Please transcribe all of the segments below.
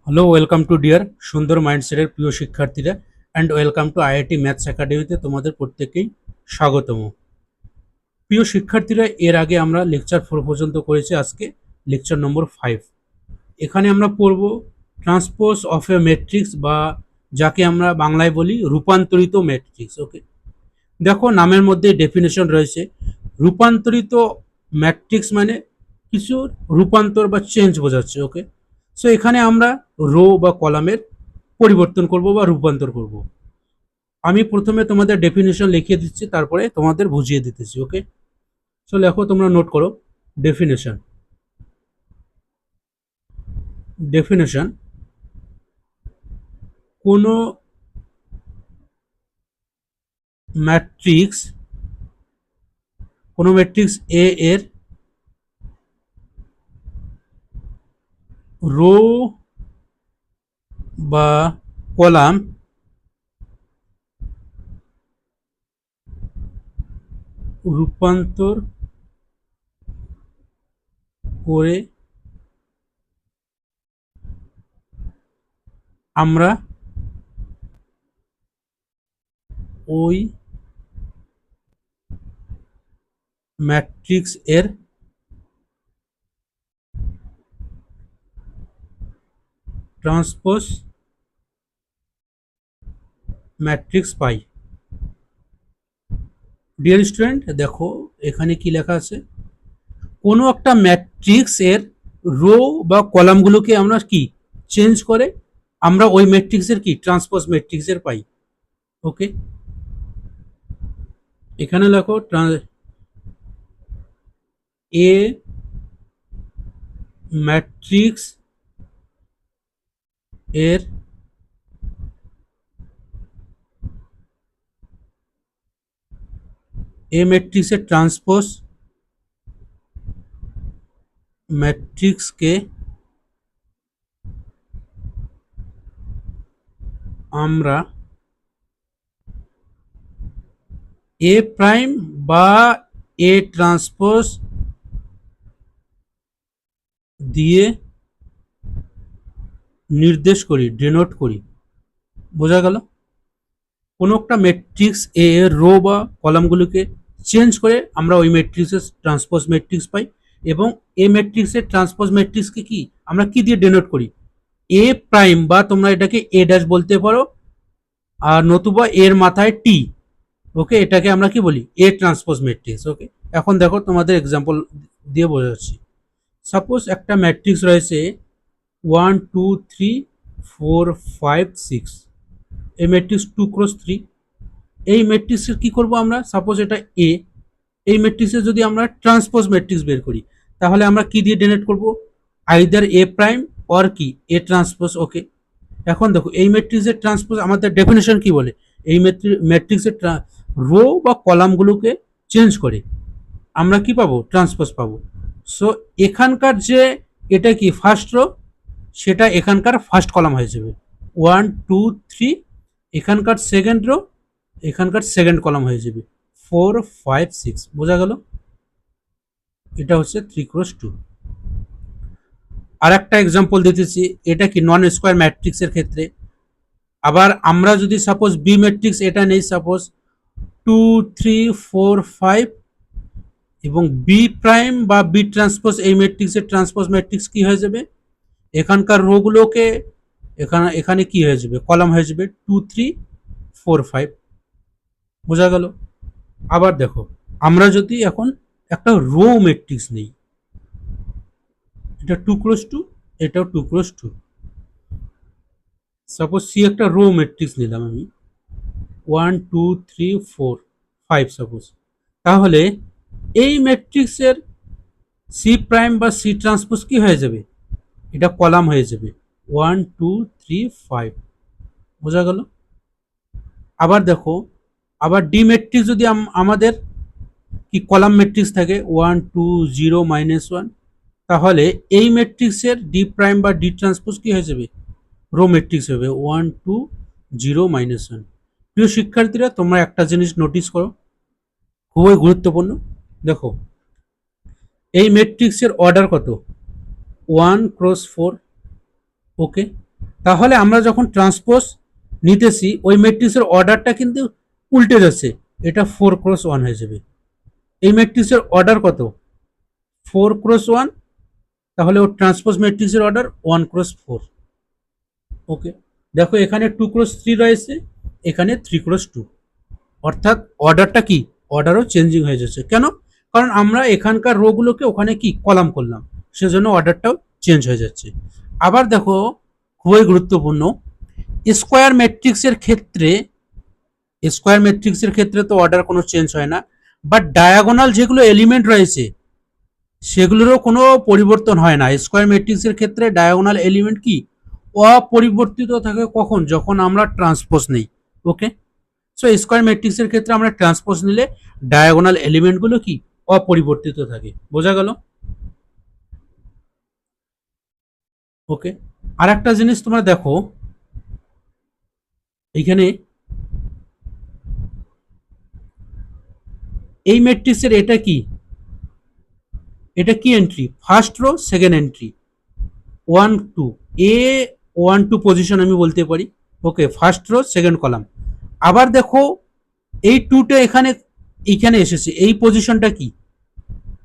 Hello, welcome to deer সুন্দর মাইন্ডসেটের প্রিয় শিক্ষার্থীরা and welcome to IIT maths একাডেমিতে তোমাদের প্রত্যেককেই স্বাগতম। প্রিয় শিক্ষার্থীরা, এর আগে আমরা লেকচার 4 পর্যন্ত করেছি, আজকে লেকচার নম্বর 5। এখানে আমরা পড়ব ট্রান্সপোজ অফ এ ম্যাট্রিক্স, বা যাকে আমরা বাংলায় বলি রূপান্তরিত ম্যাট্রিক্স। ওকে, দেখো নামের মধ্যে ডেফিনেশন রয়েছে। রূপান্তরিত ম্যাট্রিক্স মানে কিছু রূপান্তর বা চেঞ্জ বোঝাচ্ছে। ওকে, সো এখানে আমরা রো বা কলামের পরিবর্তন করব বা রূপান্তর করব। আমি প্রথমে তোমাদের ডেফিনেশন লিখিয়ে দিচ্ছি, তারপরে তোমাদের বুঝিয়ে দিতেছি। ওকে, সো লেখো, তোমরা নোট করো। ডেফিনেশন ডেফিনেশন কোনো ম্যাট্রিক্স এ এর রো বা কলাম রূপান্তর করে আমরা ওই ম্যাট্রিক্স এর ট্রান্সপোজ ম্যাট্রিক্স পাই। ডিয়ার স্টুডেন্ট, দেখো এখানে কি লেখা আছে। কোনো একটা ম্যাট্রিক্স এর রো বা কলামগুলোকে আমরা কি চেঞ্জ করে আমরা ওই ম্যাট্রিক্সের কি ট্রান্সপোজ ম্যাট্রিক্সের পাই। ওকে, এখানে লেখো এ ম্যাট্রিক্স এর ম্যাট্রিক্সের ট্রান্সপোজ ম্যাট্রিক্সকে আমরা এ প্রাইম বা এ ট্রান্সপোজ দিয়ে নির্দেশ করি, ডিনোট করি। বোঝা গেল? কোনো একটা ম্যাট্রিক্স এ এর রো বা কলামগুলোকে চেঞ্জ করে আমরা ওই ম্যাট্রিক্সের ট্রান্সপোজ ম্যাট্রিক্স পাই, এবং এ ম্যাট্রিক্সের ট্রান্সপোজ ম্যাট্রিক্সকে কি আমরা কি দিয়ে ডিনোট করি? এ প্রাইম, বা তোমরা এটাকে এ ড্যাশ বলতে পারো, আর নতুবা এর মাথায় টি। ওকে, এটাকে আমরা কি বলি? এ ট্রান্সপোজ ম্যাট্রিক্স। ওকে, এখন দেখো তোমাদের এক্সাম্পল দিয়ে বোঝাচ্ছি। সাপোজ একটা ম্যাট্রিক্স রয়েছে 1 2 3 4 5 6, এই ম্যাট্রিক্স 2 × 3। এই ম্যাট্রিক্সের কি করব আমরা? সাপোজ এটা এ, এই ম্যাট্রিক্সে যদি আমরা ট্রান্সপোজ ম্যাট্রিক্স বের করি, তাহলে আমরা কি দিয়ে ডিনোট করব? আইদার এ প্রাইম অর কি এ ট্রান্সপোজ। ওকে, এখন দেখো এই ম্যাট্রিক্সের ট্রান্সপোজ আমাদের ডেফিনেশন কি বলে? এই ম্যাট্রিক্সের রো বা কলামগুলোকে চেঞ্জ করে আমরা কি পাবো? ট্রান্সপোজ পাবো। সো এখানকার যে এটা কি ফার্স্ট রো, সেটা এখানকার ফার্স্ট কলাম হয়ে যাবে। 1 2 3, এখানকার সেকেন্ড রো এখানকার সেকেন্ড কলাম হয়ে যাবে। 4 5 6। বোঝা গেল? এটা হচ্ছে 3 × 2। আর একটা এক্সাম্পল দিতেছি, এটা কি নন স্কোয়ার ম্যাট্রিক্সের ক্ষেত্রে। আবার আমরা যদি সাপোজ বি ম্যাট্রিক্স এটা নেই, সাপোজ 2 3 4 5, এবং বি প্রাইম বা বি ট্রান্সপোজ এই ম্যাট্রিক্সের ট্রান্সপোজ ম্যাট্রিক্স কি হয়ে যাবে? এখানকার রোগুলোকে এখানে এখানে কি হয়ে যাবে? কলাম হয়ে যাবে 2 3 4 5। বোঝা গেল? আবার দেখো, আমরা যদি এখন একটা রো ম্যাট্রিক্স নেই, এটা 2 × 2, এটাও 2 × 2। সাপোজ সি একটা রো ম্যাট্রিক্স নিলাম আমি, 1 2 3 4 5 সাপোজ। তাহলে এই ম্যাট্রিক্সের সি প্রাইম বা সি ট্রান্সপোজ কি হয়ে যাবে? এটা কলাম হয়ে যাবে 1 2 3 5। বোঝা গেল? আবার দেখো, আবার ডি ম্যাট্রিক্স যদি আমাদের কি কলাম ম্যাট্রিক্স থাকে 1 2 0 - 1, তাহলে এই ম্যাট্রিক্সের ডি প্রাইম বা ডি ট্রান্সপোজ কি হয়ে যাবে? রো ম্যাট্রিক্স হবে 1 2 0 - 1। প্রিয় শিক্ষার্থীরা, তোমরা একটা জিনিস নোটিস করো, খুবই গুরুত্বপূর্ণ। দেখো, এই ম্যাট্রিক্সের অর্ডার কত? 1 × 4। ওকে, তাহলে আমরা যখন ট্রান্সপোজ নিতেছি ওই ম্যাট্রিক্সের অর্ডারটা কিন্তু উল্টে যাচ্ছে, এটা 4x1 হয়ে যাবে। এই ম্যাট্রিক্সের অর্ডার কত? 4x1, তাহলে ওর ট্রান্সপোজ ম্যাট্রিক্সের অর্ডার 1x4। ওকে, দেখো এখানে 2x3 রয়েছে, এখানে 3x2, অর্থাৎ অর্ডারটা কি, অর্ডারও চেঞ্জিং হয়ে যাচ্ছে। কেন? কারণ আমরা এখানকার রোগুলোকে ওখানে কি কলাম করলাম, সেজন্য অর্ডারটাও চেঞ্জ হয়ে যাচ্ছে। আবার দেখো, খুবই গুরুত্বপূর্ণ, স্কোয়ার ম্যাট্রিক্সের ক্ষেত্রে, স্কোয়ার ম্যাট্রিক্সের ক্ষেত্রে তো অর্ডার কোনো চেঞ্জ হয় না, বাট ডায়াগোনাল যেগুলো এলিমেন্ট রয়েছে সেগুলোরও কোনো পরিবর্তন হয় না। স্কোয়ার ম্যাট্রিক্সের ক্ষেত্রে ডায়াগোনাল এলিমেন্ট কি অপরিবর্তিত থাকে, কখন? যখন আমরা ট্রান্সপোজ নেই। ওকে, সো স্কোয়ার ম্যাট্রিক্সের ক্ষেত্রে আমরা ট্রান্সপোজ নিলে ডায়াগোনাল এলিমেন্টগুলো কি অপরিবর্তিত থাকে। বোঝা গেল? ওকে, আর একটা জিনিস তোমরা দেখো, এইখানে এই ম্যাট্রিক্সের এটা কি, এটা কি entry? First row, second entry, 1 2, A 1 2 position আমি বলতে পারি। ওকে, ফার্স্ট রো সেকেন্ড কলাম। আবার দেখো এই 2টা এখানে এইখানে এসেছে, এই পজিশনটা কি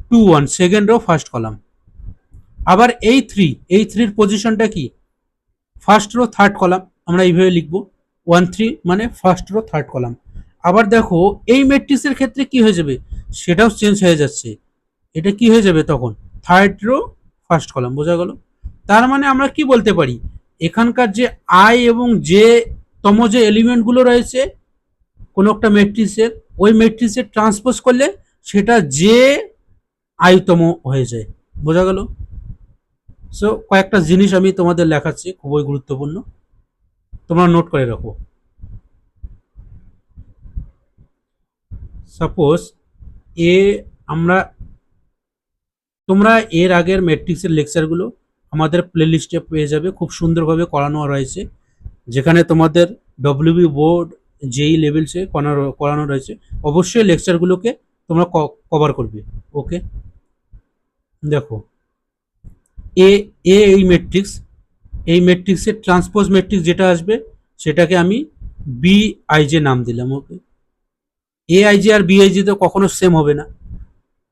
2 1, সেকেন্ড রো ফার্স্ট কলাম। আবার এই 3, এই 3 পজিশনটা কি ফার্স্ট রো থার্ড কলাম। আমরা এইভাবে লিখবো 1 3 মানে ফার্স্ট রো থার্ড কলাম। আবার দেখো এই ম্যাট্রিক্সের ক্ষেত্রে কি হয়ে যাবে, সেটাও চেঞ্জ হয়ে যাচ্ছে, এটা কি হয়ে যাবে তখন থার্ড রো ফার্স্ট কলাম। বোঝা গেল? তার মানে আমরা কি বলতে পারি, এখানকার যে আই এবং জে তম যে এলিমেন্টগুলো রয়েছে কোনো একটা ম্যাট্রিক্সের, ওই ম্যাট্রিক্সের ট্রান্সপোজ করলে সেটা যে আইতম হয়ে যায়। বোঝা গেল? সো কয়েকটা জিনিস আমি তোমাদের লেখাচ্ছি, খুবই গুরুত্বপূর্ণ, তোমরা নোট করে রাখো। সাপোজ এ, আমরা, তোমরা এর আগের ম্যাট্রিক্সের লেকচারগুলো আমাদের প্লেলিস্টে পেয়ে যাবে, খুব সুন্দরভাবে করানো রয়েছে, যেখানে তোমাদের ডব্লিউবি বোর্ড, জেই লেভেলসে করানো রয়েছে। অবশ্যই লেকচারগুলোকে তোমরা কভার করবে। ওকে, দেখো এ, এই ম্যাট্রিক্স, এই ম্যাট্রিক্সের ট্রান্সপোজ ম্যাট্রিক্স যেটা আসবে সেটাকে আমি বি আই জে নাম দিলাম। ওকে, এ আই জে আর বি আই জে তো কখনো সেম হবে না।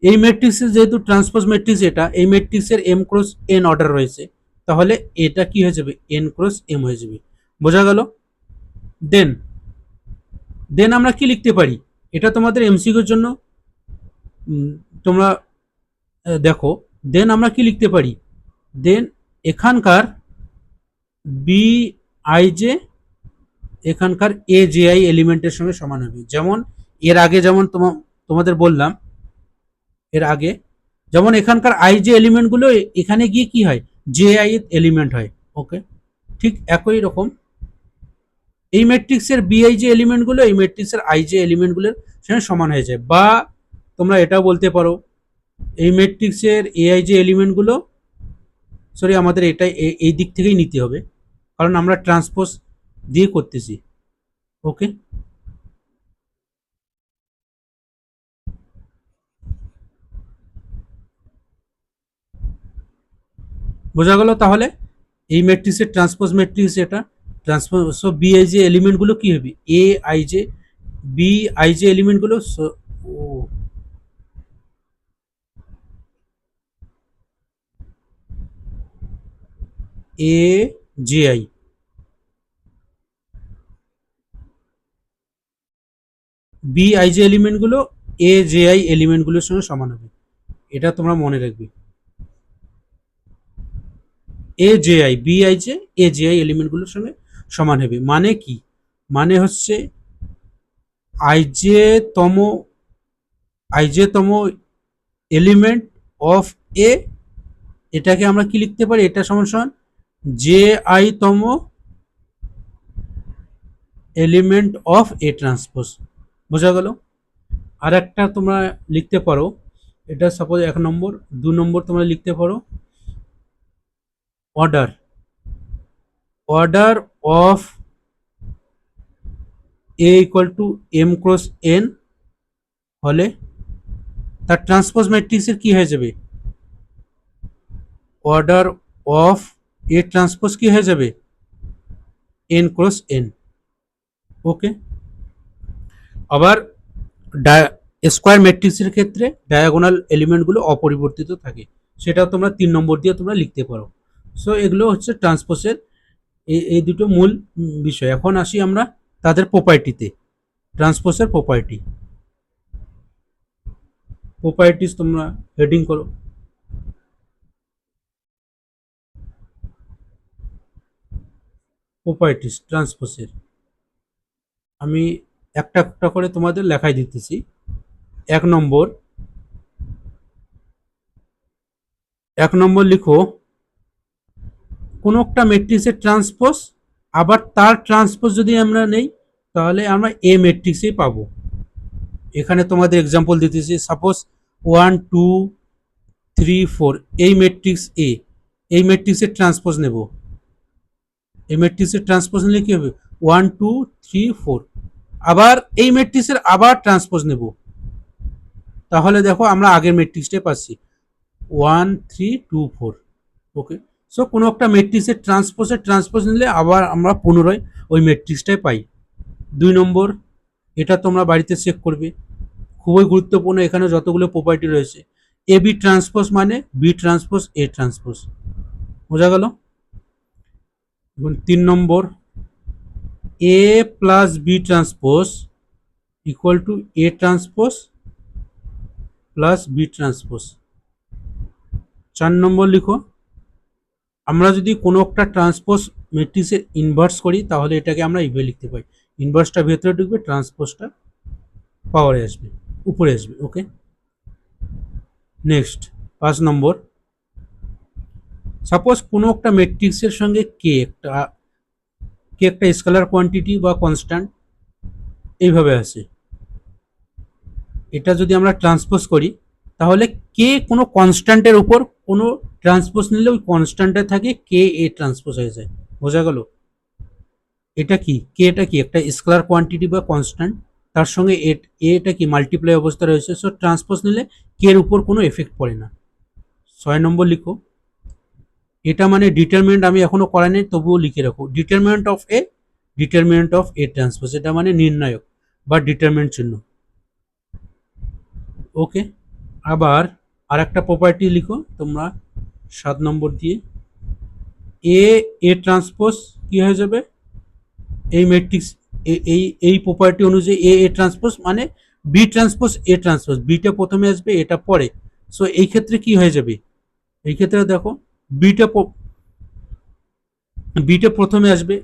এই ম্যাট্রিক্সের যেহেতু ট্রান্সপোজ ম্যাট্রিক্স এটা, এই ম্যাট্রিক্সের এম ক্রস এন অর্ডার রয়েছে, তাহলে এটা কি হয়ে যাবে, এন ক্রস এম হয়ে যাবে। বোঝা গেল? দেন, আমরা কি লিখতে পারি, এটা তোমাদের এমসিকিউর জন্য তোমরা দেখো, দেন আমরা কি লিখতে পারি, দেন এখানকার বি আই জে এখানকার এ জে আই এলিমেন্টের সঙ্গে সমান হবে। যেমন এর আগে যেমন তোমাদের বললাম, এর আগে যেমন এখানকার আই জে এলিমেন্টগুলো এখানে গিয়ে কি হয়, জে আই এলিমেন্ট হয়। ওকে, ঠিক একই রকম এই ম্যাট্রিক্সের বিআই যে এলিমেন্টগুলো এই ম্যাট্রিক্সের আই যে এলিমেন্টগুলোর সঙ্গে সমান হয়ে যায়। বা তোমরা এটাও বলতে পারো, এই ম্যাট্রিক্সের এআই যে এলিমেন্টগুলো, সরি আমাদের এটা এই দিক থেকেই নিতে হবে, কারণ আমরা ট্রান্সপোজ দিয়ে করতেছি। ওকে, বোঝা গেল? তাহলে এই ম্যাট্রিক্সের ট্রান্সপোজ ম্যাট্রিক্স এটা ট্রান্সপোজ, সো বিআই যে এলিমেন্টগুলো কি হবে, A I J B I যে এলিমেন্টগুলো, so A J I, B I যে এলিমেন্টগুলো এ জে আই এলিমেন্টগুলোর সঙ্গে সমান হবে, এটা তোমরা মনে রাখবে। A J I B I J A J I এলিমেন্টগুলোর সঙ্গে সমান হবে। মানে কি, মানে হচ্ছে আই জে তম, আই জে তম এলিমেন্ট অফ এ, এটাকে আমরা কি লিখতে পারি, এটা সমান সমান জে আই তম এলিমেন্ট অফ এ ট্রান্সপোজ। বোঝা গেল? আর একটা তোমরা লিখতে পারো, এটা সাপোজ 1 নম্বর, 2 নম্বর তোমরা লিখতে পারো order, order of A equal to m cross n হলে তার ট্রান্সপোজ ম্যাট্রিক্সের কি হয়ে যাবে, অর্ডার অফ এ ট্রান্সপোজ কি হয়ে যাবে, এন ক্রস এন। ওকে, আবার স্কোয়ার ম্যাট্রিক্সের ক্ষেত্রে ডায়াগোনাল এলিমেন্টগুলো অপরিবর্তিত থাকে, সেটাও তোমরা 3 নম্বর দিয়ে তোমরা লিখতে পারো। সো এগুলো হচ্ছে ট্রান্সপোজের এই দুটো মূল বিষয়। এখন আসি আমরা তাদের প্রপার্টিতে। ট্রান্সপোজের প্রপার্টিস তোমরা হেডিং করো। প্রপার্টিস ট্রান্সপোজের আমি একটা একটা করে তোমাদের লেখাই দিতেছি। 1 নম্বর, 1 নম্বর লিখো কোনো একটা ম্যাট্রিক্সের ট্রান্সপোজ, আবার তার ট্রান্সপোজ যদি আমরা নেই তাহলে আমরা এ ম্যাট্রিক্সেই পাবো। এখানে তোমাদের এক্সাম্পল দিতেছি, সাপোজ 1 2 3 4 এই ম্যাট্রিক্স এ, এই ম্যাট্রিক্সের ট্রান্সপোজ নেব। এই ম্যাট্রিক্সের ট্রান্সপোজ নিলে কি হবে 1 2 3 4, আবার এই ম্যাট্রিক্সের আবার ট্রান্সপোজ নেব, তাহলে দেখো আমরা আগের ম্যাট্রিক্সটাই পাচ্ছি 1 3 2 4। ওকে, সো কোনো একটা ম্যাট্রিক্সের ট্রান্সপোজ নিলে আবার আমরা পুনরায় ওই ম্যাট্রিক্সটাই পাই। 2 নম্বর, এটা তোমরা বাড়িতে চেক করবে, খুবই গুরুত্বপূর্ণ। এখানে যতগুলো প্রপার্টি রয়েছে, এ বি ট্রান্সপোজ মানে বি ট্রান্সপোজ এ ট্রান্সপোজ, বোঝা গেল। এবং 3 নম্বর, A plus B transpose equal to A transpose plus B transpose. 4 নম্বর লিখো, আমরা যদি কোনো একটা ট্রান্সপোজ ম্যাট্রিক্সের ইনভার্স করি তাহলে এটাকে আমরা এইভাবে লিখতে পারি, ইনভার্সটা ভেতরে ঢুকবে, ট্রান্সপোজটা পাওয়ারে আসবে, উপরে আসবে। ওকে, নেক্সট 5 নম্বর, সাপোজ কোনো একটা ম্যাট্রিক্সের সঙ্গে কে একটা স্কেলার কোয়ান্টিটি বা কনস্ট্যান্ট এইভাবে আসে, এটা যদি আমরা ট্রান্সপোজ করি তাহলে কে কোনো কনস্ট্যান্টের উপর কোনো ট্রান্সপোজ নিলে ওই কনস্ট্যান্টে থাকে কে এ ট্রান্সপোজ হয়ে যায়, বোঝা গেল। এটা কি কে, এটা কি একটা স্কেলার কোয়ান্টিটি বা কনস্ট্যান্ট, তার সঙ্গে এটা কি মাল্টিপ্লাই অবস্থা রয়েছে, সো ট্রান্সপোজ নিলে কে এর উপর কোনো এফেক্ট পড়ে না। 6 নম্বর লিখো, এটা মানে ডিটারমিনেন্ট আমি এখনো করাই নাই, তবুও লিখে রাখো, ডিটারমিনেন্ট অফ এ ট্রান্সপোজ, এটা মানে নির্ণায়ক বা ডিটারমিনেন্ট চিহ্ন। ওকে, আবার আর একটা প্রপার্টি লিখো তোমরা 7 নম্বর দিয়ে, এ ট্রান্সপোজ কি হয়ে যাবে, এই ম্যাট্রিক্স এই প্রপার্টি অনুযায়ী এ ট্রান্সপোজ মানে বি ট্রান্সপোজ এ ট্রান্সপোজ, বিটা প্রথমে আসবে এটা পরে। সো এই ক্ষেত্রে কি হয়ে যাবে, এই ক্ষেত্রে দেখো বিটা বিটা প্রথমে আসবে,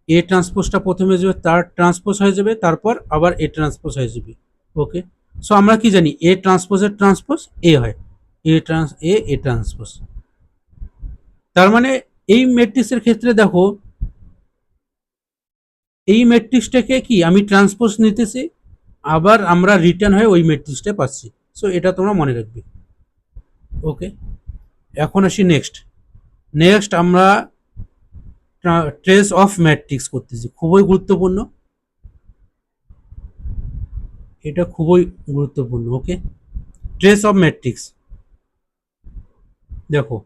এ ট্রান্সপোজটা প্রথমে আসবে, তার ট্রান্সপোজ হয়ে যাবে, তারপর আবার এ ট্রান্সপোজ হয়ে যাবে। ওকে, সো আমরা কি জানি এ ট্রান্সপোজের ট্রান্সপোজ এ হয়, এ ট্রান্সপোজ। তার মানে এই ম্যাট্রিক্সের ক্ষেত্রে দেখো এই ম্যাট্রিক্সটাকে কি আমি ট্রান্সপোজ নিতেছি, আবার আমরা রিটার্ন হয়ে ওই ম্যাট্রিক্সটা পাচ্ছি। সো এটা তোমরা মনে রাখবে। ওকে, এখন আসি নেক্সট আমরা ট্রেস অফ ম্যাট্রিক্স করতেছি, খুবই গুরুত্বপূর্ণ, এটা খুবই গুরুত্বপূর্ণ। ওকে, ট্রেস অফ ম্যাট্রিক্স দেখো,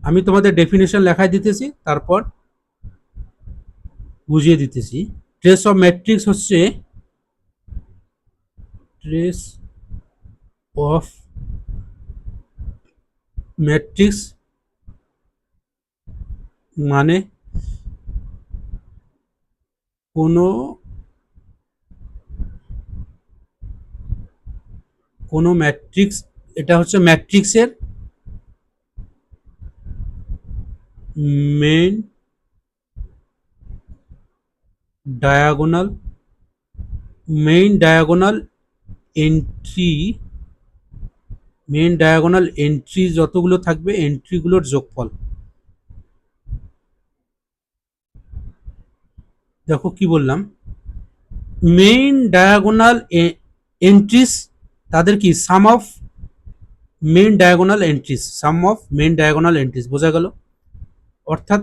আমি তোমাদের ডেফিনেশন লেখায় দিতেছি, তারপর বুঝিয়ে দিতেছি। ট্রেস অফ ম্যাট্রিক্স হচ্ছে ট্রেস অফ ম্যাট্রিক্স মানে কোনো কোনো ম্যাট্রিক্স, এটা হচ্ছে ম্যাট্রিক্সের মেইন ডায়াগোনাল এন্ট্রি, যতগুলো থাকবে এন্ট্রিগুলোর যোগফল। দেখো কি বললাম, মেইন ডায়াগোনাল এন্ট্রিস, তাদের কি sum of main diagonal entries, বোঝা গেল। অর্থাৎ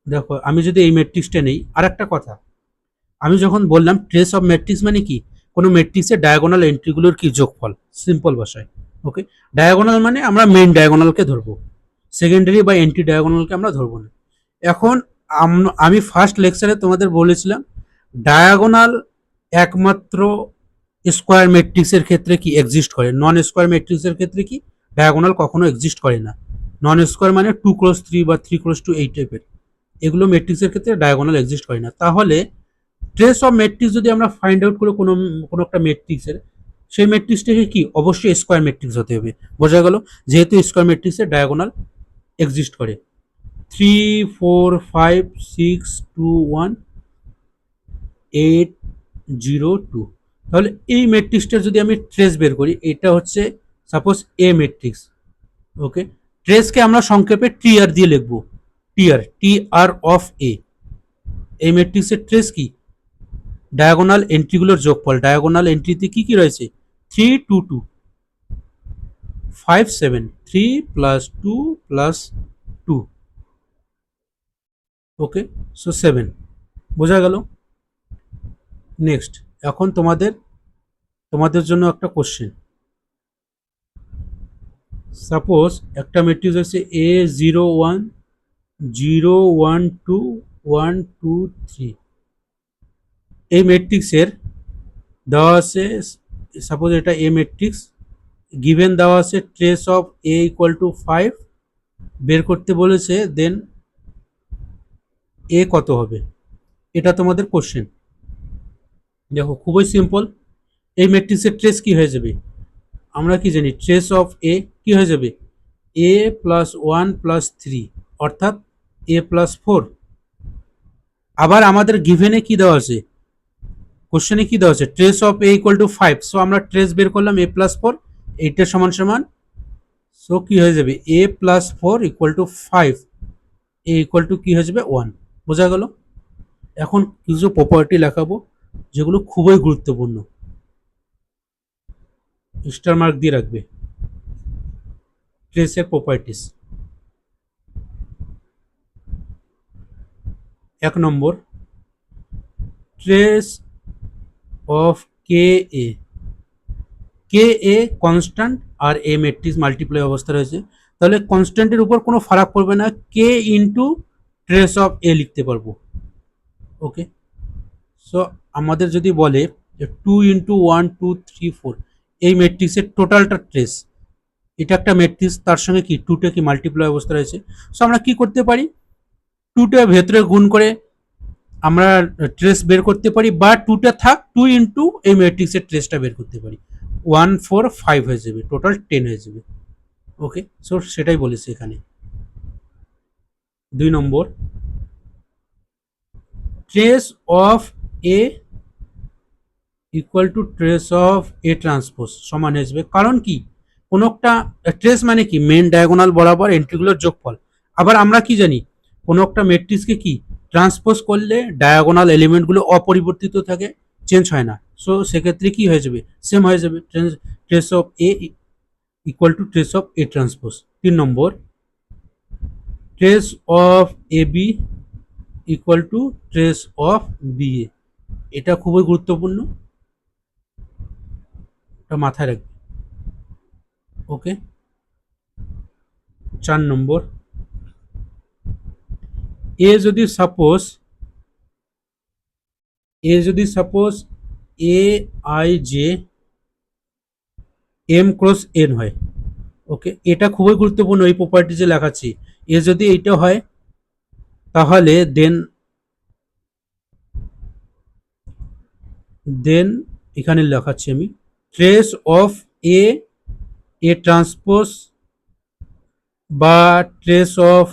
দেখো আমি যদি এই ম্যাট্রিক্সটা নেই, আর একটা কথা, আমি যখন বললাম ট্রেস অফ ম্যাট্রিক্স মানে কি কোনো ম্যাট্রিক্সের ডায়াগোনাল এন্ট্রিগুলোর কি যোগফল, সিম্পল ভাষায়। ওকে, ডায়াগোনাল মানে আমরা মেইন ডায়াগোনালকে ধরবো, সেকেন্ডারি বা এন্টি ডায়াগোনালকে আমরা ধরবো না। এখন আমি ফার্স্ট লেকচারে তোমাদের বলেছিলাম ডায়াগোনাল একমাত্র স্কোয়ার ম্যাট্রিক্সের ক্ষেত্রে কি এক্সিস্ট করে, নন স্কোয়ার ম্যাট্রিক্সের ক্ষেত্রে কি ডায়াগোনাল কখনো এক্সিস্ট করে না। নন স্কোয়ার মানে 2x3 বা 3x2 এই টাইপের, এগুলো ম্যাট্রিক্সের ক্ষেত্রে ডায়াগোনাল এক্সিস্ট করে না। তাহলে ট্রেস অফ ম্যাট্রিক্স যদি আমরা ফাইন্ড আউট করে কোনো কোনো একটা ম্যাট্রিক্সের, সেই ম্যাট্রিক্সটাকে কি অবশ্যই স্কোয়ার ম্যাট্রিক্স হতে হবে। বোঝা গেল, যেহেতু স্কোয়ার ম্যাট্রিক্সের ডায়াগোনাল এক্সিস্ট করে। 3 4 5 6 2 1 8 0 2, তাহলে এই ম্যাট্রিক্সটার যদি আমি ট্রেস বের করি, এটা হচ্ছে সাপোজ এ ম্যাট্রিক্স। ওকে, ট্রেসকে আমরা সংক্ষেপে টিআর দিয়ে লিখবো, টিআর অফ এ। এই ম্যাট্রিক্সের ট্রেস কি ডায়াগোনাল এন্ট্রিগুলোর যোগফল। ডায়াগোনাল এন্ট্রিতে কি কি রয়েছে 3 2 2 5 7, 3 + 2 + 2, ওকে, সো 7। বোঝা গেল। নেক্সট, এখন তোমাদের জন্য একটা কোশ্চেন। সাপোজ একটা ম্যাট্রিক্স আছে A01 0 1 2 1 2 3। এই ম্যাট্রিক্সের দেওয়া আছে, সাপোজ এটা এ ম্যাট্রিক্স, গিভেন দেওয়া আছে trace of A equal two 5 বের করতে বলেছে, দেন এ কত হবে, এটা তোমাদের কোশ্চেন। দেখো খুবই সিম্পল, এই ম্যাট্রিক্সের ট্রেস কি হয়ে যাবে, আমরা কি জানি ট্রেস অফ এ কি হয়ে যাবে a + 1 + 3 অর্থাৎ a + 4। আবার আমাদের গিভেনে কি দেওয়া আছে, কোশ্চেনে কি দেওয়া আছে trace of A equal two 5, so আমরা ট্রেস বের করলাম a + 4, এইটা সমান সমান, সো কি হয়ে যাবে a + 4 = 5, a ইকুয়াল টু কি হয়ে যাবে 1। বোঝা গেল। এখন কিছু প্রপার্টি লেখাবো যেগুলো খুবই গুরুত্বপূর্ণ, স্টার মার্ক দিয়ে রাখবে। ট্রেসের প্রপার্টিস, 1 নম্বর trace of K A. K A constant আর এ ম্যাট্রিক্স মাল্টিপ্লাই অবস্থা রয়েছে, তাহলে কনস্ট্যান্টের উপর কোনো ফারাক পড়বে না, K into trace of A লিখতে পারবো। ওকে, সো আমাদের যদি বলে 2 × 1 2 3 4 এই ম্যাট্রিক্সের টোটালটা ট্রেস, এটা একটা ম্যাট্রিক্স, তার সঙ্গে কি 2টা কি মাল্টিপ্লাই অবস্থা রয়েছে, সো আমরা কি করতে পারি 2টা ভেতরে গুণ করে আমরা ট্রেস বের করতে পারি, বা 2টা থাক 2 × এই ম্যাট্রিক্সের ট্রেসটা বের করতে পারি, 1 4 5 হয়ে যাবে, টোটাল 10 হয়ে যাবে। ওকে, সো সেটাই বলেছে এখানে। 2 নম্বর trace of A equal to trace of A transpose সমান হয়ে যাবে, কারণ কি কোনো একটা ট্রেস মানে কি মেন ডায়াগোনাল বরাবর এন্ট্রিগুলোর যোগফল। আবার আমরা কি জানি কোনো একটা ম্যাট্রিক্সকে কি ট্রান্সপোজ করলে ডায়াগোনাল এলিমেন্টগুলো অপরিবর্তিত থাকে, চেঞ্জ হয় না, সো সেক্ষেত্রে কি হয়ে যাবে সেম হয়ে যাবে, trace of A equal to trace of A transpose. 3 number trace of A B equal to trace of B A, এটা খুবই গুরুত্বপূর্ণ, এটা মাথায় রাখবে। ওকে, 4 নম্বর এ যদি suppose A I j m cross n হয়, ওকে, এটা খুবই গুরুত্বপূর্ণ, এই প্রপার্টি যে লেখাচ্ছি, এ যদি এইটা হয় তাহলে দেন এখানে লেখাচ্ছি আমি trace of A A transpose বা trace of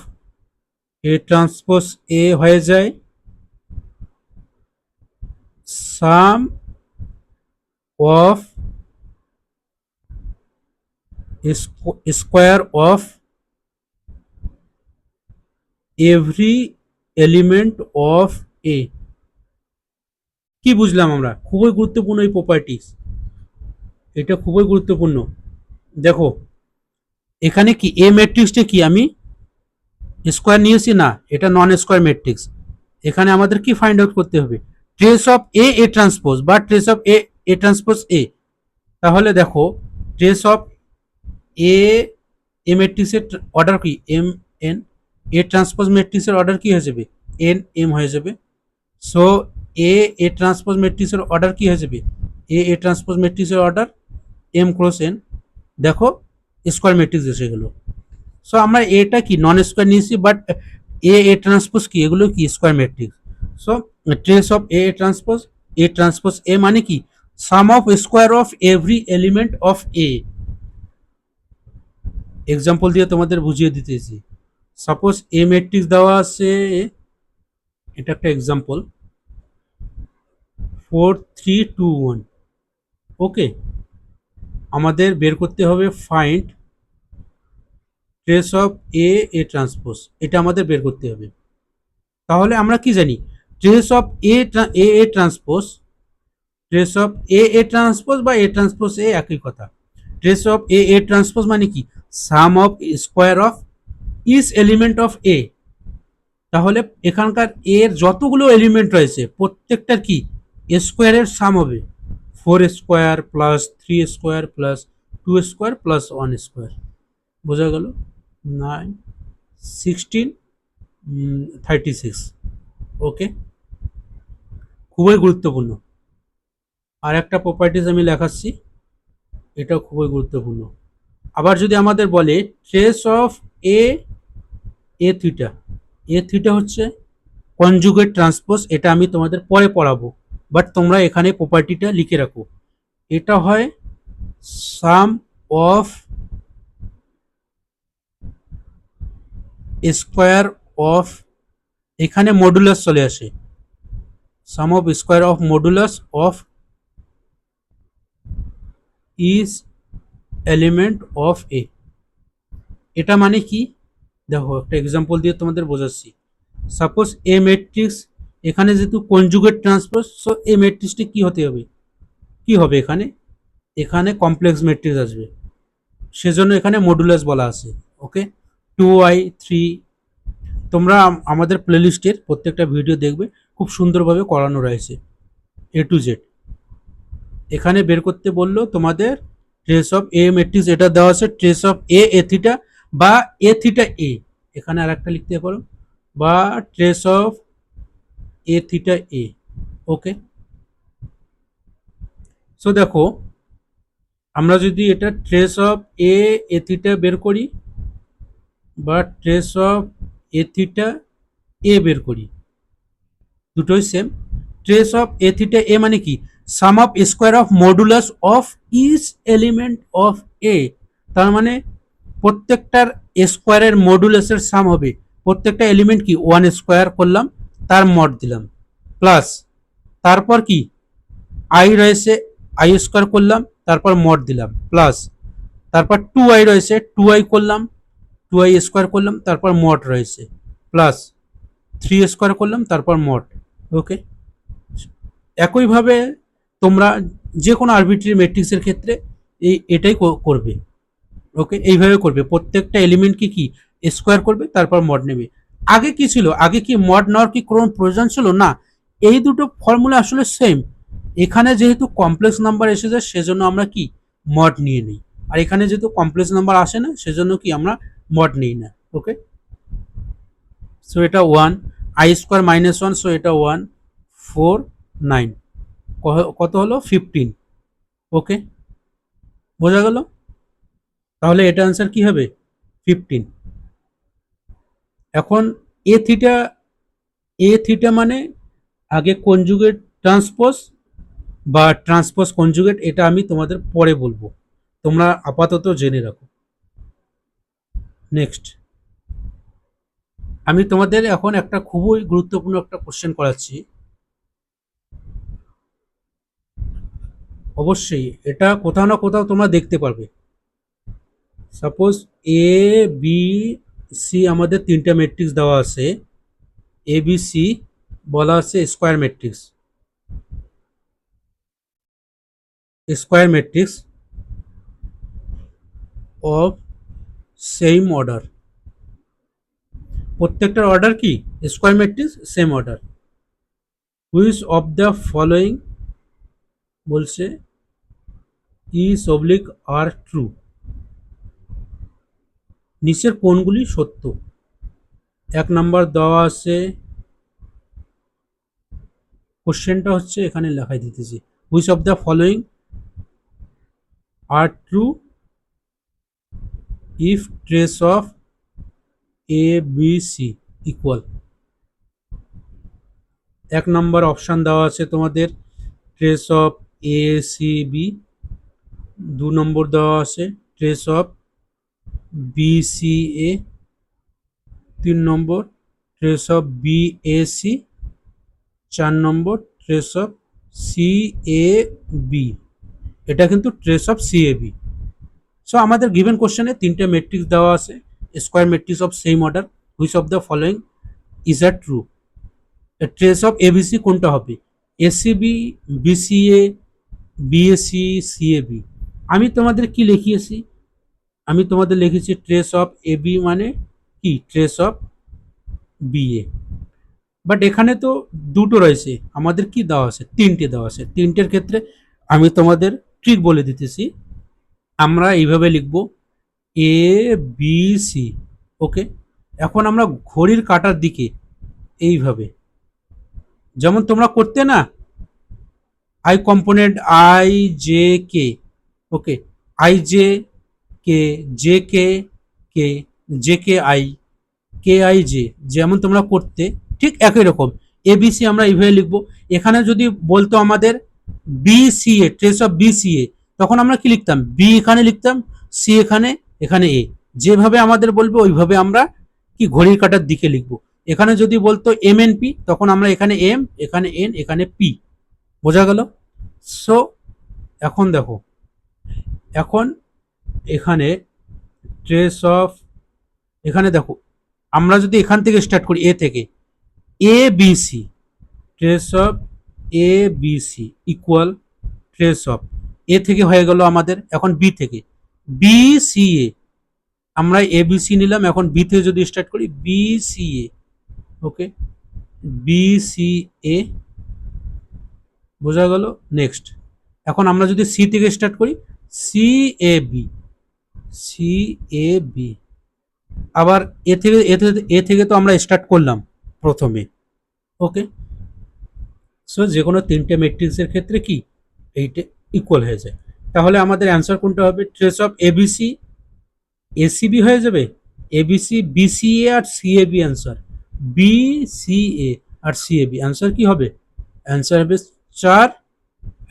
A transpose A হয়ে যায় sum of square of every element of A. কি বুঝলাম আমরা, খুবই গুরুত্বপূর্ণ এই প্রপার্টিস, এটা খুবই গুরুত্বপূর্ণ। দেখো এখানে কি এ ম্যাট্রিক্সটা কি আমি স্কোয়ার নিয়েছি না, এটা নন স্কোয়ার ম্যাট্রিক্স, এখানে আমাদের কি ফাইন্ড আউট করতে হবে trace of A A transpose বা trace of A A transpose A. তাহলে দেখো ট্রেস অফ এ এ ম্যাট্রিক্সের অর্ডার কি এম এন, এ ট্রান্সপোজ ম্যাট্রিক্সের অর্ডার কি হয়ে যাবে এন এম হয়ে যাবে। সো এ ট্রান্সপোজ ম্যাট্রিক্সের অর্ডার কি হয়ে যাবে এ ট্রান্সপোজ ম্যাট্রিক্সের অর্ডার এম ক্রস এন। দেখো স্কোয়ার ম্যাট্রিক্স এসে গেল। সো আমরা এটা কি নন স্কোয়ার নিয়েছি, বাট এ ট্রান্সপোজ কি এগুলো কি square matrix. So trace of A transpose A মানে কি sum of square of every element of A. Example দিয়ে তোমাদের বুঝিয়ে দিতেছি। সাপোজ এ ম্যাট্রিক্স দেওয়া আছে, এটা একটা এক্সাম্পল 4 3 2 1। ওকে, আমাদের বের করতে হবে find trace of A transpose, এটা আমাদের বের করতে হবে। তাহলে আমরা কি জানি trace of A transpose, trace of A transpose বা এ ট্রান্সপোজ এ একই কথা। ট্রেস অফ এ ট্রান্সপোজ মানে কি sum of square of each element of A. তাহলে এখানকার এর যতগুলো এলিমেন্ট রয়েছে প্রত্যেকটার কি স্কোয়ারের সাম হবে 4 square plus 3 square plus 2 square plus 1 square. বোঝা গেল 9 16 36। ওকে, খুবই গুরুত্বপূর্ণ। আর একটা প্রপার্টিজ আমি লেখাচ্ছি, এটাও খুবই গুরুত্বপূর্ণ। আবার যদি আমাদের বলে trace of A A theta, A theta হচ্ছে কনজুগেট ট্রান্সপোজ, এটা আমি তোমাদের পরে পড়াবো, বাট তোমরা এখানে প্রপার্টিটা লিখে রাখো। এটা হয় সাম অফ স্কোয়ার অফ, এখানে মডুলাস চলে আসে, sum of square of modulus of each element of A. এটা মানে কি দেখো একটা এক্সাম্পল দিয়ে তোমাদের বোঝাচ্ছি। সাপোজ এ ম্যাট্রিক্স, এখানে যেহেতু কনজুগেট ট্রান্সপোজ, সো এ ম্যাট্রিক্সটি কি হতে হবে, কি হবে এখানে, এখানে কমপ্লেক্স ম্যাট্রিক্স আসবে, সেজন্য এখানে মডুলাস বলা আছে। ওকে, 2i3, তোমরা আমাদের প্লেলিস্টের প্রত্যেকটা ভিডিও দেখবে, খুব সুন্দরভাবে করানো রয়েছে এ টু জেড। এখানে বের করতে বললো তোমাদের ট্রেস অফ এ ম্যাট্রিক্স, এটা দেওয়া আছে ট্রেস অফ এ থিটা বা এ থিটা এ, এখানে আর একটা লিখতে পারো, বা trace of A theta A. Okay, so দেখো আমরা যদি এটা ট্রেস অফ এ থিটা বের করি বা trace of A theta A বের করি, দুটোই same. Trace of A theta A মানে কি sum of square of modulus of each element of A. তার মানে প্রত্যেকটার স্কোয়ারের মডুলাসের সাম হবে, প্রত্যেকটা এলিমেন্ট কি 1 স্কোয়ার করলাম, তার মড দিলাম, প্লাস তারপর কি আই রয়েছে, আই স্কোয়ার করলাম তারপর মড দিলাম, প্লাস তারপর 2i রয়েছে, 2i করলাম, 2i স্কোয়ার করলাম তারপর মড রয়েছে, প্লাস 3 স্কোয়ার করলাম তারপর মড। ওকে, একইভাবে তোমরা যে কোনো আরবিট্রারি ম্যাট্রিক্সের ক্ষেত্রে এটাই করবে। ওকে, এইভাবে করবে, প্রত্যেকটা এলিমেন্টকে কি স্কোয়ার করবে তারপর মড নেবে। আগে কি ছিল, আগে কি মড নেওয়ার কি কোনো প্রয়োজন ছিল না, এই দুটো ফর্মুলা আসলে সেম। এখানে যেহেতু কমপ্লেক্স নাম্বার এসে যায় সেজন্য আমরা কি মড নিয়ে নিই, আর এখানে যেহেতু কমপ্লেক্স নাম্বার আসে না সেজন্য কি আমরা মড নিই না। ওকে, সো এটা 1 i² - 1, সো এটা 1 4 9, কত হলো 15। ওকে, বোঝা গেল, তাহলে এটা আনসার কি হবে 15। এখন এ থিটা মানে আগে কনজুগেট ট্রান্সপোজ বা ট্রান্সপোজ কনজুগেট, এটা আমি তোমাদের পরে বলবো, তোমরা আপাতত জেনে রাখো। নেক্সট আমি তোমাদের এখন একটা খুবই গুরুত্বপূর্ণ একটা কোশ্চেন করাচ্ছি, অবশ্যই এটা কোথাও না কোথাও তোমরা দেখতে পারবে। সাপোজ এ বি সি আমাদের তিনটা ম্যাট্রিক্স দেওয়া আছে, এ বি সি বলা আছে square matrix, square matrix of same order, প্রত্যেকটার অর্ডার কি square matrix same order. Which of the following বলছে ইজ অবলিক আর ট্রু। নিচের কোনগুলি সত্য? 1 নাম্বার দেওয়া আছে, কোশ্চেনটা হচ্ছে এখানে লেখাই দিতেছি, which of the following are true if trace of A B C equal. 1 number option দেওয়া আছে তোমাদের trace of A C B, 2 number দেওয়া আছে trace of B C A, 3 number trace of B A C, 4 number trace of C A B. এটা কিন্তু trace of C A B. So আমাদের given কোশ্চেনে 3টে ম্যাট্রিক্স দেওয়া আছে, square matrix of same order, which of the following is are true. Trace of ABC কোনটা হবে? ACB, BCA, BAC, CAB. আমি তোমাদের কি লিখিয়েছি? আমি তোমাদের লিখেছি ট্রেস অফ এবি মানে কি? Trace of BA. বাট এখানে তো দুটো রয়েছে, আমাদের কি দেওয়া আছে? 3টে দেওয়া আছে। 3টের ক্ষেত্রে আমি তোমাদের ট্রিক বলে দিতেছি। আমরা এইভাবে লিখব এ বি সি। ওকে, এখন আমরা ঘড়ির কাঁটার দিকে এইভাবে, যেমন তোমরা করতে না, I component I J K, okay, I J K J K I, K I J, যেমন তোমরা করতে ঠিক একই রকম এবিসি আমরা এইভাবে লিখবো। এখানে যদি বলতো আমাদের বিসিএ, ট্রেস অফ বিসিএ, তখন আমরা কি লিখতাম? বি এখানে লিখতাম, সি এখানে, এখানে এ, যেভাবে আমাদের বলবে ওইভাবে আমরা কি ঘড়ির কাঁটার দিকে লিখবো। এখানে যদি বলতো এম এন পি, তখন আমরা এখানে এম, এখানে এন, এখানে পি। বোঝা গেল? সো এখন দেখো, এখন এখানে ট্রেস অফ, এখানে দেখো আমরা যদি এখান থেকে স্টার্ট করি এ থেকে, A B C, trace of A B C equal trace of A থেকে হয়ে গেল আমাদের। এখন বি থেকে বি সি এ, আমরা এ বি সি নিলাম, এখন বি থেকে যদি স্টার্ট করি বি সি এ, ওকে, বি সি এ, বোঝা গেল? নেক্সট এখন আমরা যদি সি থেকে স্টার্ট করি C A B, C A B, আবার এ থেকে তো আমরা স্টার্ট করলাম প্রথমে। ওকে, সো যে কোনো 3টে ম্যাট্রিক্সের ক্ষেত্রে কি এইটা ইকুয়াল হয়ে যায়। তাহলে আমাদের অ্যান্সার কোনটা হবে? ট্রেস অফ এবিসি এসিবি হয়ে যাবে, এবিসি বিসিএ আর সিএবি অ্যান্সার, বিসিএ আর সিএবি অ্যান্সার কি হবে? অ্যান্সার হবে 4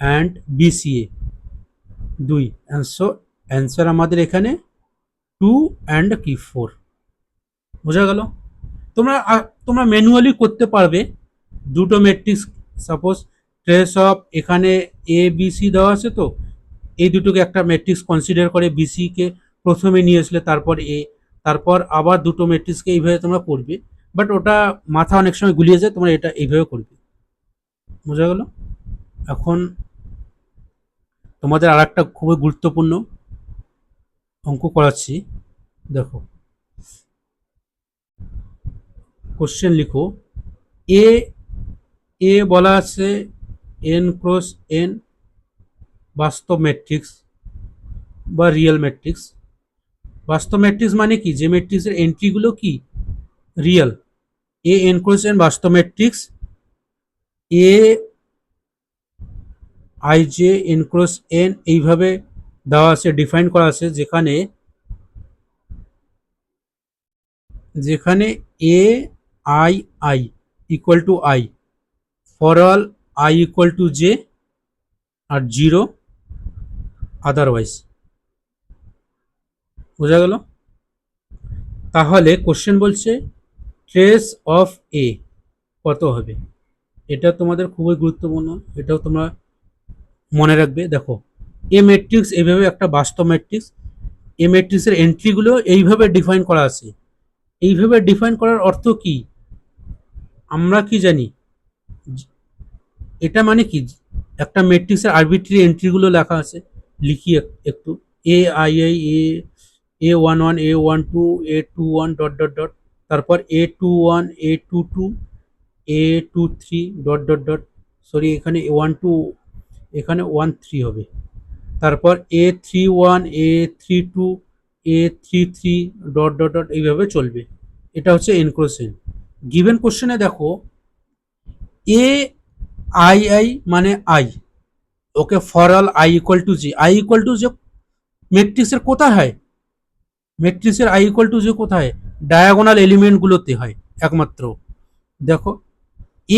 অ্যান্ড বিসিএ 2। সো অ্যান্সার আমাদের এখানে 2 অ্যান্ড কি 4। বোঝা গেল? তোমরা ম্যানুয়ালি করতে পারবে দুটো ম্যাট্রিক্স। সাপোজ ট্রেস অফ এখানে এ বি সি দেওয়া আছে, তো এই দুটোকে একটা ম্যাট্রিক্স কনসিডার করে বিসি কে প্রথমে নিয়ে আসলে তারপর এ, তারপর আবার দুটো ম্যাট্রিক্সকে এইভাবে তোমরা করবে। বাট ওটা মাথা অনেক সময় গুলিয়ে যায়, তোমরা এটা এইভাবে করবে। বোঝা গেল? এখন তোমাদের আর একটা খুবই গুরুত্বপূর্ণ অঙ্ক করাচ্ছি, দেখো। কোশ্চেন লিখো, এ এ বলা আছে এন ক্রস এন বাস্তব ম্যাট্রিক্স বা রিয়েল ম্যাট্রিক্স। বাস্তব ম্যাট্রিক্স মানে কি? যে ম্যাট্রিক্সের এন্ট্রিগুলো কি real. A N cross N বাস্তব matrix, A I J N cross N এইভাবে দেওয়া আছে, ডিফাইন করা আছে, যেখানে যেখানে A I I equal to I for all I equal to J আর 0 আদারওয়াইজ। বোঝা গেল? তাহলে কোশ্চেন বলছে ট্রেস অফ এ কত হবে? এটা তোমাদের খুবই গুরুত্বপূর্ণ, এটাও তোমরা মনে রাখবে। দেখো, এ ম্যাট্রিক্স এইভাবে একটা বাস্তব ম্যাট্রিক্স, এ ম্যাট্রিক্সের এন্ট্রিগুলো এইভাবে ডিফাইন করা আছে। এইভাবে ডিফাইন করার অর্থ কি? আমরা কি জানি? এটা মানে কি, একটা ম্যাট্রিক্সের আরবিট্রারি এন্ট্রিগুলো লেখা আছে, লিখি একটু। A I I A, A one one, A one two, A two one dot dot dot, তারপর A two one, A two two, A two three dot dot dot, sorry এখানে ওয়ান টু, এখানে 1 3 হবে, তারপর A three one, A three two, A33 dot dot dot এইভাবে চলবে। এটা হচ্ছে n cross n। Given কোশ্চেনে দেখো এ আই আই মানে I, okay, for all I equal two G. I equal two যে ম্যাট্রিক্সের কোথায় হয়? ম্যাট্রিক্সের আই ইকুয়াল টু যে কোথায়? ডায়াগোনাল এলিমেন্টগুলোতে হয় একমাত্র। দেখো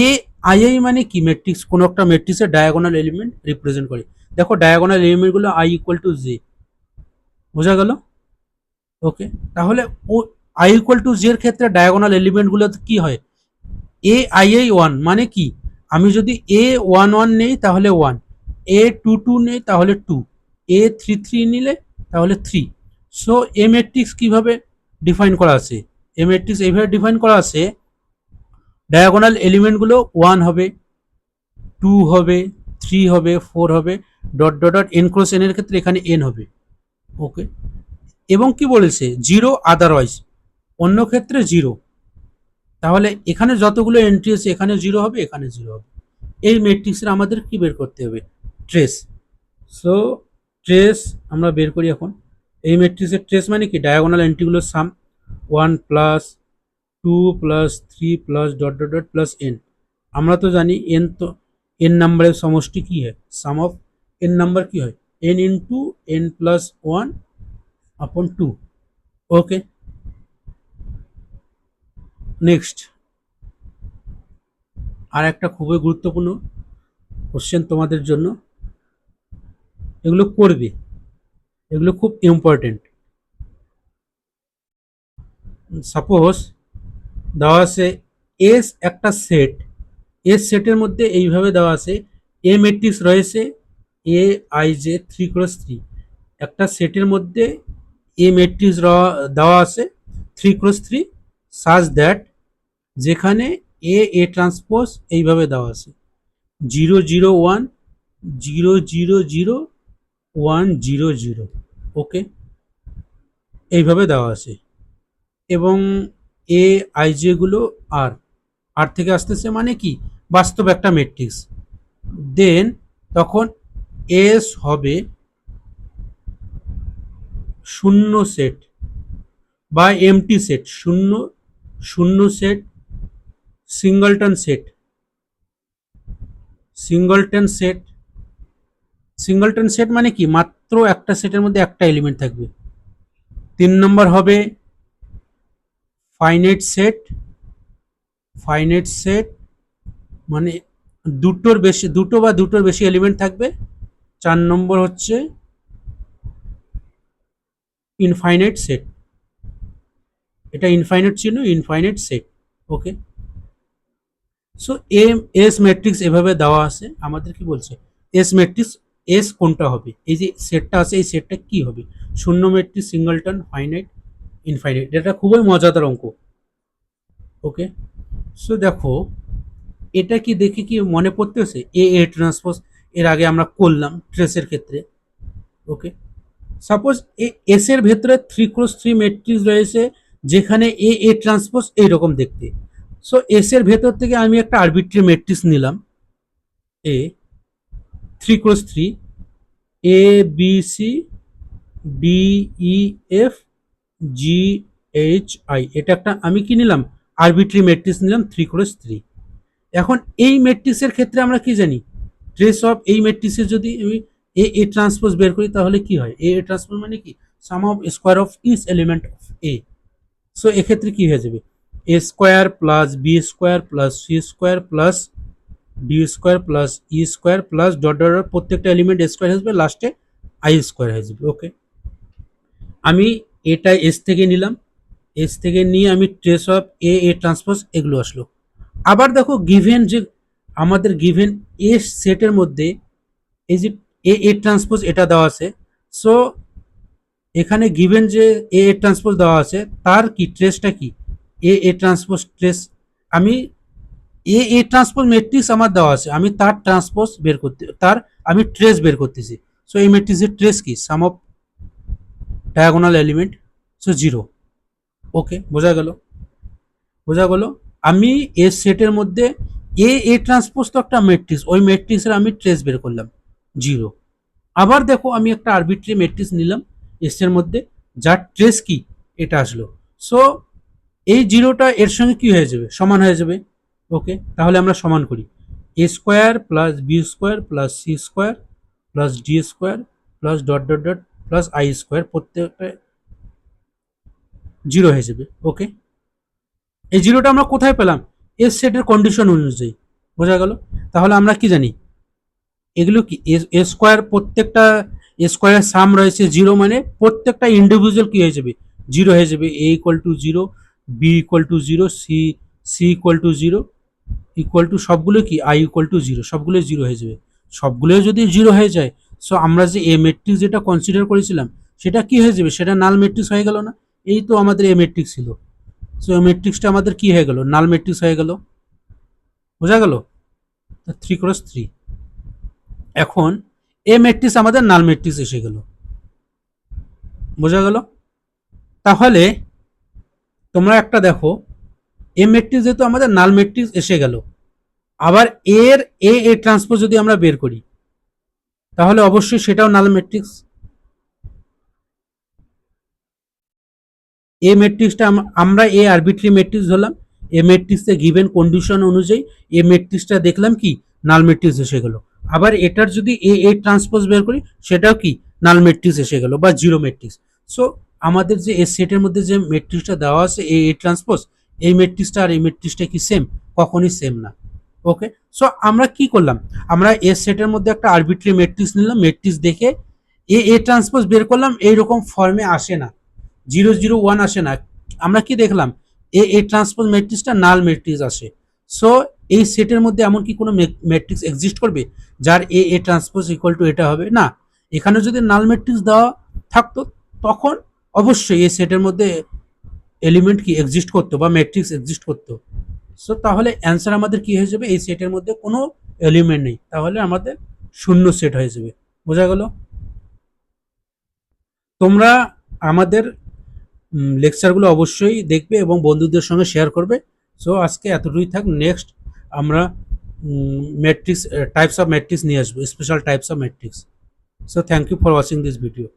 এ আই আই মানে কি? ম্যাট্রিক্স, কোনো একটা ম্যাট্রিক্সের ডায়াগোনাল এলিমেন্ট রিপ্রেজেন্ট করে। দেখো ডায়াগোনাল এলিমেন্টগুলো আই ইকুয়াল টু জে, বোঝা গেল? ওকে, তাহলে ও আই ইকুয়াল টু জে এর ক্ষেত্রে ডায়াগোনাল এলিমেন্টগুলো কি হয়? এ আই আই ওয়ান মানে কি? আমি যদি এ ওয়ান ওয়ান নেই তাহলে ওয়ান, এ টু টু নেই তাহলে টু, এ থ্রি থ্রি নিলে তাহলে থ্রি। সো এ ম্যাট্রিক্স কিভাবে ডিফাইন করা আছে? এ ম্যাট্রিক্স এইভাবে ডিফাইন করা আছে, ডায়াগোনাল এলিমেন্টগুলো ওয়ান হবে, টু হবে, থ্রি হবে, ফোর হবে, dot dot dot N cross N এর ক্ষেত্রে এখানে এন হবে। ওকে, এবং কি বলেছে? জিরো আদারওয়াইজ, অন্য ক্ষেত্রে জিরো। তাহলে এখানে যতগুলো এন্ট্রি আছে এখানে জিরো হবে, এখানে জিরো হবে। এই ম্যাট্রিক্সের আমাদের কি বের করতে হবে? ট্রেস। সো ট্রেস আমরা বের করি এখন। এই ম্যাট্রিক্সের ট্রেস মানে কি? ডায়াগোনাল এন্ট্রিগুলোর sum, one plus two plus three plus dot dot dot plus N. আমরা তো জানি এন, তো এন নাম্বারের সমষ্টি কি হয়? সাম অফ এন নাম্বার কি হয়? N into N plus one upon two. Okay, next আর একটা খুবই গুরুত্বপূর্ণ কোশ্চেন তোমাদের জন্য, এগুলো করবে, এগুলো খুব ইম্পর্টেন্ট। সাপোজ দেওয়া আছে এস একটা সেট, এস সেটের মধ্যে এইভাবে দেওয়া আছে এ ম্যাট্রিক্স রয়েছে A I J three cross three. একটা সেটের মধ্যে এ ম্যাট্রিক্স দেওয়া আছে three cross three, such that, যেখানে এ ট্রান্সপোজ এইভাবে দেওয়া আছে zero zero one, zero zero zero one zero zero. Okay, এইভাবে দেওয়া আছে, এবং এ আই যেগুলো আর আর থেকে আসতেছে মানে কি? বাস্তব একটা ম্যাট্রিক্স। দেন তখন এস হবে শূন্য সেট বা এমটি সেট, শূন্য শূন্য সেট, সিঙ্গলটন সেট, সিঙ্গলটন সেট। সিঙ্গলটন সেট মানে কি? মাত্র একটা সেটের মধ্যে একটা এলিমেন্ট থাকবে। 3 নম্বর হবে ফাইনাইট সেট, ফাইনাইট সেট মানে দুটোর বেশি, দুটো বা দুটোর বেশি এলিমেন্ট থাকবে। 4 নম্বর হচ্ছে ইনফাইনাইট সেট, এটা ইনফাইনাইট চিহ্ন, ইনফাইনাইট সেট। ওকে, সো এস ম্যাট্রিক্স এভাবে দেওয়া আছে। আমাদের কি বলছে? এস ম্যাট্রিক্স এস কোনটা হবে? এই যে সেটটা আছে এই সেটটা কি হবে? শূন্য ম্যাট্রিক্স, সিঙ্গলটন, ফাইনাইট, ইনফাইনাইট। এটা খুবই মজাদার অঙ্ক। ওকে, সো দেখো এটা কি দেখে কি মনে পড়তেছে? এ ট্রান্সপোজ এর আগে আমরা করলাম ট্রেসের ক্ষেত্রে। ওকে, সাপোজ এস এর ভেতরে থ্রি ক্রস থ্রি ম্যাট্রিক্স রয়েছে যেখানে এ ট্রান্সপোজ এইরকম দেখতে। সো এস এর ভেতর থেকে আমি একটা আরবিট্রারি ম্যাট্রিক্স নিলাম A three cross three, A B C D E F G H I. এটা একটা আমি কি নিলাম? আরবিট্রারি ম্যাট্রিক্স নিলাম থ্রি ক্রস থ্রি। এখন এই ম্যাট্রিক্সের ক্ষেত্রে আমরা কি জানি? ট্রেস অফ এই ম্যাট্রিক্সের যদি আমি এ ট্রান্সপোজ বের করি তাহলে কি হয়? এ ট্রান্সপোজ মানে কি? Sum of square of each element of A. So এক্ষেত্রে কি হয়ে যাবে? A square plus B square plus C square plus D square plus E square plus dot dot dot, প্রত্যেকটা এলিমেন্ট স্কোয়ার আসবে, লাস্টে আই স্কোয়ার হয়ে যাবে। ওকে, আমি এটা এস থেকে নিলাম, এস থেকে নিয়ে আমি ট্রেস অফ এ ট্রান্সপোজ এগুলো আসলো। আবার দেখো গিভেন যে আমাদের গিভেন এ সেটের মধ্যে এই যে এ ট্রান্সপোজ এটা দেওয়া আছে। সো এখানে গিভেন যে এ ট্রান্সপোজ দেওয়া আছে তার কি ট্রেসটা কি? এ ট্রান্সপোজ ট্রেস, আমি এ ট্রান্সপোজ ম্যাট্রিক্স আমার দেওয়া আছে, আমি তার ট্রান্সপোজ বের করতে, তার আমি ট্রেস বের করতেছি। সো এই ম্যাট্রিক্সের ট্রেস কি? Sum of diagonal element, so zero. Okay, বোঝা গেল? বোঝা গেল? আমি এ সেটের মধ্যে এ ট্রান্সপোজ তো একটা ম্যাট্রিক্স, ওই ম্যাট্রিক্সের আমি ট্রেস বের করলাম জিরো। আবার দেখো আমি একটা আরবিট্রারি ম্যাট্রিক্স নিলাম এস এর মধ্যে, যার ট্রেস কি এটা আসলো। সো এই জিরোটা এর সঙ্গে কি হয়ে যাবে, সমান হয়ে যাবে। ওকে, তাহলে আমরা সমান করি। A square plus B square plus C square plus D square plus dot dot dot plus I square প্রত্যেকটা জিরো হয়ে যাবে। ওকে, এই জিরোটা আমরা কোথায় পেলাম, এস সেটের কন্ডিশন অনুযায়ী। বোঝা গেল? তাহলে আমরা কি জানি, এগুলো কি এ স্কোয়ার, প্রত্যেকটা এ স্কোয়ারের সাম রয়েছে জিরো, মানে প্রত্যেকটা ইন্ডিভিজুয়াল কি হয়ে যাবে, জিরো হয়ে যাবে। A equal to zero, B equal to zero, C equal to zero, equal to সবগুলো কি আই ইকুয়াল টু জিরো, সবগুলো জিরো হয়ে যাবে। সবগুলো যদি জিরো হয়ে যায়, সো আমরা যে এ ম্যাট্রিক্স যেটা কনসিডার করেছিলাম সেটা কি হয়ে যাবে, সেটা নাল ম্যাট্রিক্স হয়ে গেল না? এই তো আমাদের এ ম্যাট্রিক্স ছিল, সো এ ম্যাট্রিক্সটা আমাদের কি হয়ে গেল, নাল ম্যাট্রিক্স হয়ে গেল। বোঝা গেল? 3x3। এখন এ ম্যাট্রিক্স আমাদের নাল ম্যাট্রিক্স এসে গেল। বোঝা গেল? তাহলে তোমরা একটা দেখো, এ ম্যাট্রিক্স যেহেতু আমাদের নাল ম্যাট্রিক্স এসে গেল, আবার এর এ ট্রান্সপোজ যদি আমরা বের করি তাহলে অবশ্যই সেটাও নাল ম্যাট্রিক্স। এ ম্যাট্রিক্সটা আমরা এ আরবিট্রারি ম্যাট্রিক্স ধরলাম, এ ম্যাট্রিক্সে গিভেন কন্ডিশন অনুযায়ী এ ম্যাট্রিক্সটা দেখলাম কি নাল ম্যাট্রিক্স এসে গেল। আবার এটার যদি এ ট্রান্সপোজ বের করি সেটাও কি নাল ম্যাট্রিক্স এসে গেল বা জিরো ম্যাট্রিক্স। সো আমাদের যে এ সেটের মধ্যে যে ম্যাট্রিক্সটা দেওয়া আছে এ ট্রান্সপোজ, এই ম্যাট্রিক্সটা আর এই ম্যাট্রিক্সটা কি সেম? কখনই সেম না। ওকে, সো আমরা কি করলাম, আমরা এ সেটের মধ্যে একটা আরবিট্রারি ম্যাট্রিক্স নিলাম, ম্যাট্রিক্স দেখে এ ট্রান্সপোজ বের করলাম, এইরকম ফর্মে আসে না, 0 0 1 আসে না। আমরা কি দেখলাম, এ ট্রান্সপোজ ম্যাট্রিক্সটা নাল ম্যাট্রিক্স আসে। সো এই সেটের মধ্যে এমন কি কোনো ম্যাট্রিক্স এক্সিস্ট করবে যার এ ট্রান্সপোজ ইকুয়াল টু এটা হবে না? এখানে যদি নাল ম্যাট্রিক্স দেওয়া থাকতো তখন অবশ্যই এই সেটের মধ্যে এলিমেন্ট কি এক্সিস্ট করতো বা ম্যাট্রিক্স এক্সিস্ট করতো। সো তাহলে অ্যান্সার আমাদের কি হয়ে যাবে, এই সেটের মধ্যে কোনো এলিমেন্ট নেই, তাহলে আমাদের শূন্য সেট হয়ে যাবে। বোঝা গেল? তোমরা আমাদের লেকচারগুলো অবশ্যই দেখবে এবং বন্ধুদের সঙ্গে শেয়ার করবে। সো আজকে এতটুকুই থাক, নেক্সট আমরা ম্যাট্রিক্স টাইপস অফ ম্যাট্রিক্স নিয়ে আসবো, special types of matrix. So thank you for watching this video.